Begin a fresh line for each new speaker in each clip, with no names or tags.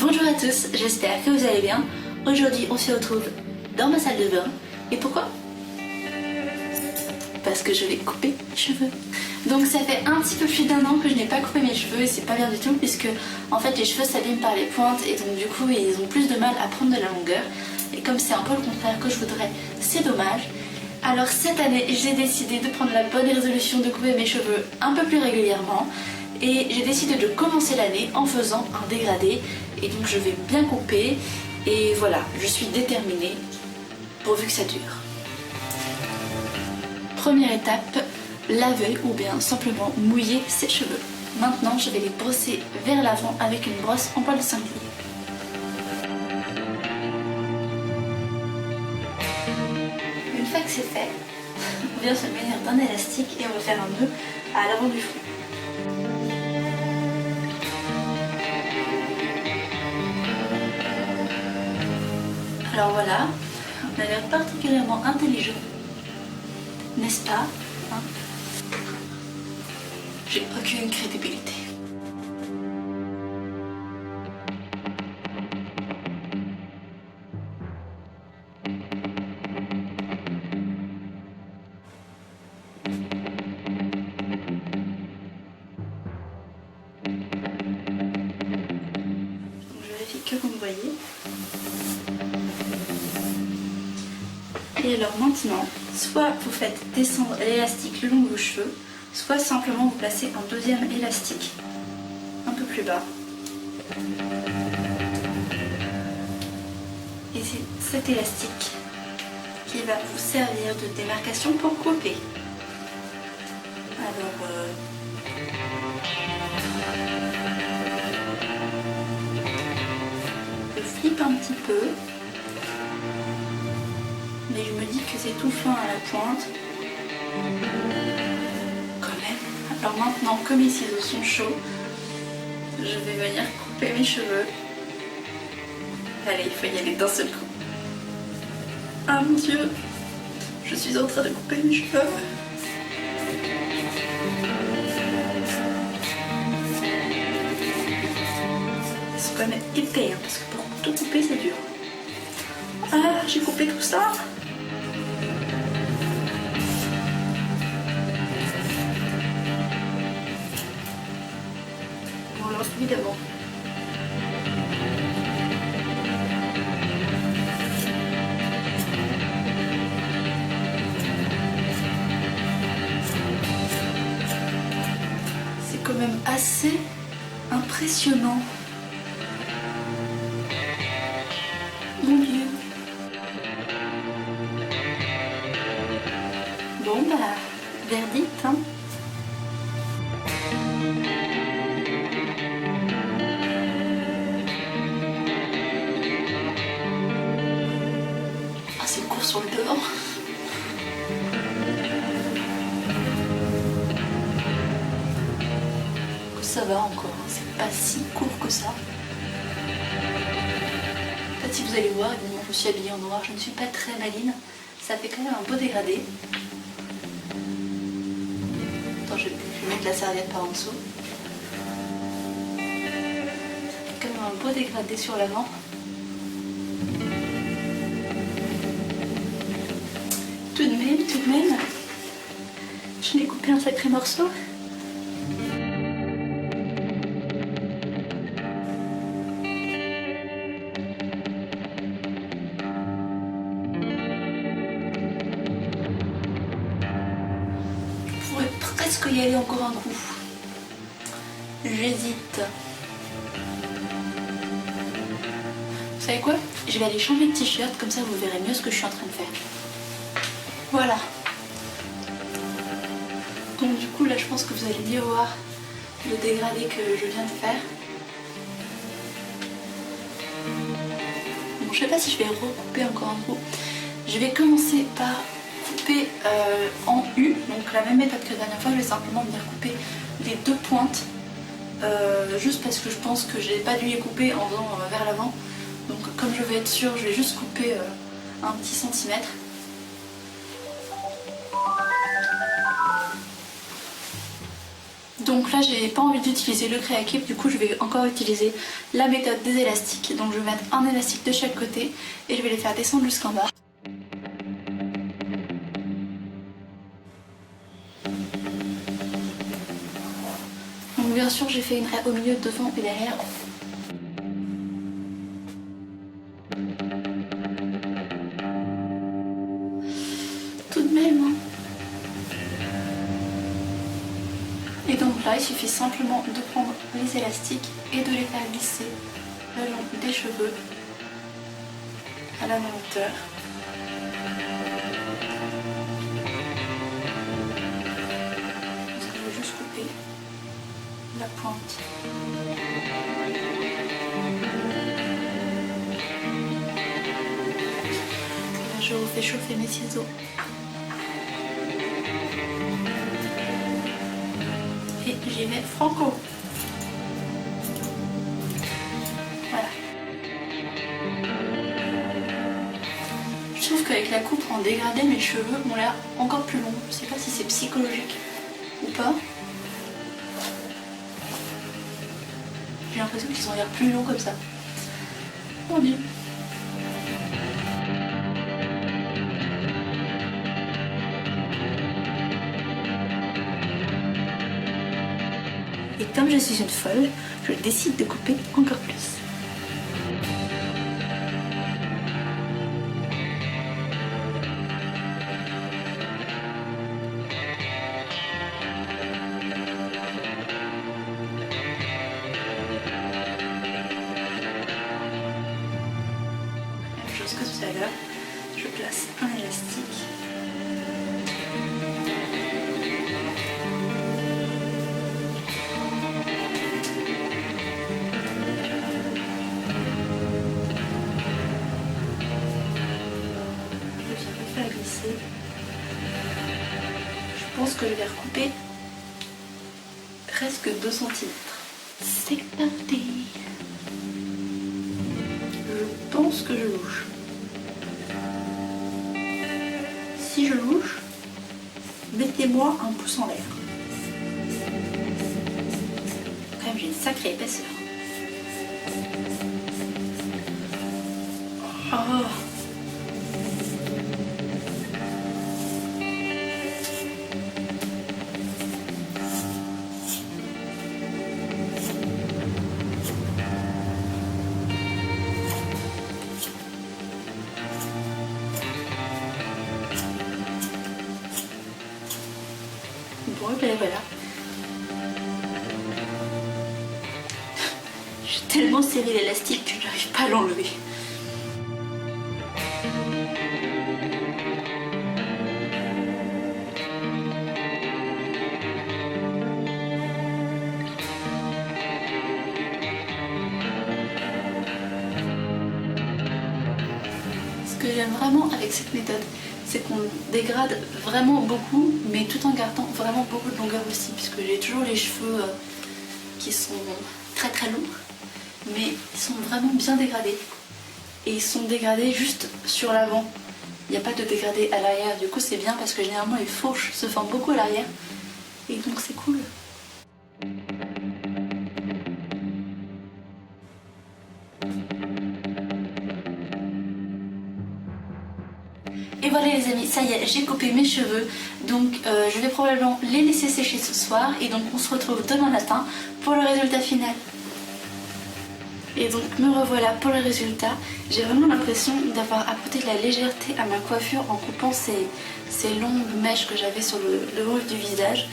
Bonjour à tous, j'espère que vous allez bien. Aujourd'hui on se retrouve dans ma salle de bain. Et pourquoi? Parce que je vais couper mes cheveux. Donc ça fait un petit peu plus d'un an que je n'ai pas coupé mes cheveux et c'est pas bien du tout puisque en fait les cheveux s'abîment par les pointes et donc du coup ils ont plus de mal à prendre de la longueur. Et comme c'est un peu le contraire que je voudrais, c'est dommage. Alors cette année j'ai décidé de prendre la bonne résolution de couper mes cheveux un peu plus régulièrement. Et j'ai décidé de commencer l'année en faisant un dégradé. Et donc je vais bien couper. Et voilà, je suis déterminée pourvu que ça dure. Première étape, laver ou bien simplement mouiller ses cheveux. Maintenant je vais les brosser vers l'avant avec une brosse en poil de sanglier. Une fois que c'est fait, on vient se munir d'un élastique et on va faire un nœud à l'avant du front. Alors voilà, on a l'air particulièrement intelligent, n'est-ce pas, hein? J'ai aucune crédibilité. Donc je vérifie que vous me voyez. Et alors maintenant, soit vous faites descendre l'élastique le long de vos cheveux, soit simplement vous placez un deuxième élastique un peu plus bas. Et c'est cet élastique qui va vous servir de démarcation pour couper. Alors, je flippe un petit peu. Mais je me dis que c'est tout fin à la pointe. Quand même. Alors maintenant, comme mes ciseaux sont chauds, je vais venir couper mes cheveux. Allez, il faut y aller d'un seul coup. Ah mon Dieu, je suis en train de couper mes cheveux. Ils sont quand même épais, hein, parce que pour tout couper, c'est dur. Ah, j'ai coupé tout ça. On lance évidemment. C'est quand même assez impressionnant. Mon Dieu. Bon bah, verdict, hein. Ah, c'est court sur le devant. Ça va encore, hein. C'est pas si court que ça. En fait, si vous allez voir, évidemment, je me suis habillée en noir, je ne suis pas très maline. Ça fait quand même un beau dégradé. Attends, je vais mettre la serviette par en dessous. Ça fait quand même un beau dégradé sur l'avant. Tout de même, je l'ai coupé un sacré morceau. Presque y aller encore un coup. J'hésite. Vous savez quoi? Je vais aller changer de t-shirt, comme ça vous verrez mieux ce que je suis en train de faire. Voilà. Donc du coup là je pense que vous allez mieux voir le dégradé que je viens de faire. Bon, je sais pas si je vais recouper encore un coup. Je vais commencer par couper en U, donc la même méthode que la dernière fois. Je vais simplement venir couper les deux pointes, juste parce que je pense que j'ai pas dû les couper en faisant vers l'avant. Donc comme je vais être sûre, je vais juste couper un petit centimètre. Donc là j'ai pas envie d'utiliser le Créakeep, du coup je vais encore utiliser la méthode des élastiques. Donc je vais mettre un élastique de chaque côté et je vais les faire descendre jusqu'en bas. Donc bien sûr j'ai fait une raie au milieu, devant et derrière. Tout de même hein. Et donc là, il suffit simplement de prendre les élastiques et de les faire glisser le long des cheveux à la même hauteur. Donc je vais juste couper la pointe. Là, je refais chauffer mes ciseaux. Et j'y vais franco. Voilà. Je trouve qu'avec la coupe en dégradé, mes cheveux ont l'air encore plus longs. Je sais pas si c'est psychologique ou pas. J'ai l'impression qu'ils ont l'air plus longs comme ça. Mon Dieu. Et comme je suis une folle, je décide de couper encore plus. Même chose que tout à l'heure, je place un élastique. Je pense que je vais recouper presque 2 cm. C'est parti. Je pense que je louche. Si je louche, mettez-moi un pouce en l'air. Quand même, j'ai une sacrée épaisseur. Oh. Bon, et ben voilà. J'ai tellement serré l'élastique que j'arrive pas à l'enlever. Ce que j'aime vraiment avec cette méthode, c'est qu'on dégrade vraiment beaucoup, mais tout en gardant vraiment beaucoup de longueur aussi, puisque j'ai toujours les cheveux qui sont très très longs, mais ils sont vraiment bien dégradés. Et ils sont dégradés juste sur l'avant. Il n'y a pas de dégradé à l'arrière, du coup c'est bien parce que généralement les fourches se forment beaucoup à l'arrière, et donc c'est cool. Et voilà les amis, ça y est, j'ai coupé mes cheveux, donc je vais probablement les laisser sécher ce soir et donc on se retrouve demain matin pour le résultat final. Et donc me revoilà pour le résultat. J'ai vraiment l'impression d'avoir apporté de la légèreté à ma coiffure en coupant ces longues mèches que j'avais sur le haut du visage.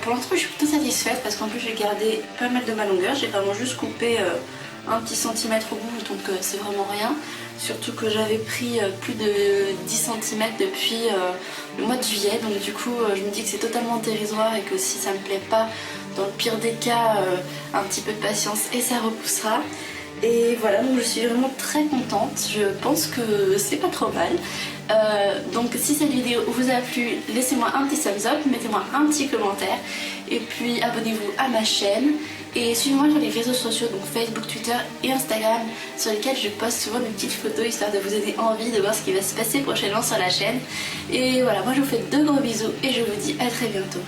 Pour l'instant je suis plutôt satisfaite parce qu'en plus j'ai gardé pas mal de ma longueur, j'ai vraiment juste coupé un petit centimètre au bout, donc c'est vraiment rien. Surtout que j'avais pris plus de 10 cm depuis le mois de juillet, donc du coup je me dis que c'est totalement dérisoire et que si ça me plaît pas, dans le pire des cas, un petit peu de patience et ça repoussera. Et voilà, donc je suis vraiment très contente, je pense que c'est pas trop mal. Donc si cette vidéo vous a plu, laissez-moi un petit thumbs up, mettez-moi un petit commentaire et puis abonnez-vous à ma chaîne et suivez-moi sur les réseaux sociaux, donc Facebook, Twitter et Instagram, sur lesquels je poste souvent des petites photos histoire de vous donner envie de voir ce qui va se passer prochainement sur la chaîne. Et voilà, moi je vous fais de gros bisous et je vous dis à très bientôt.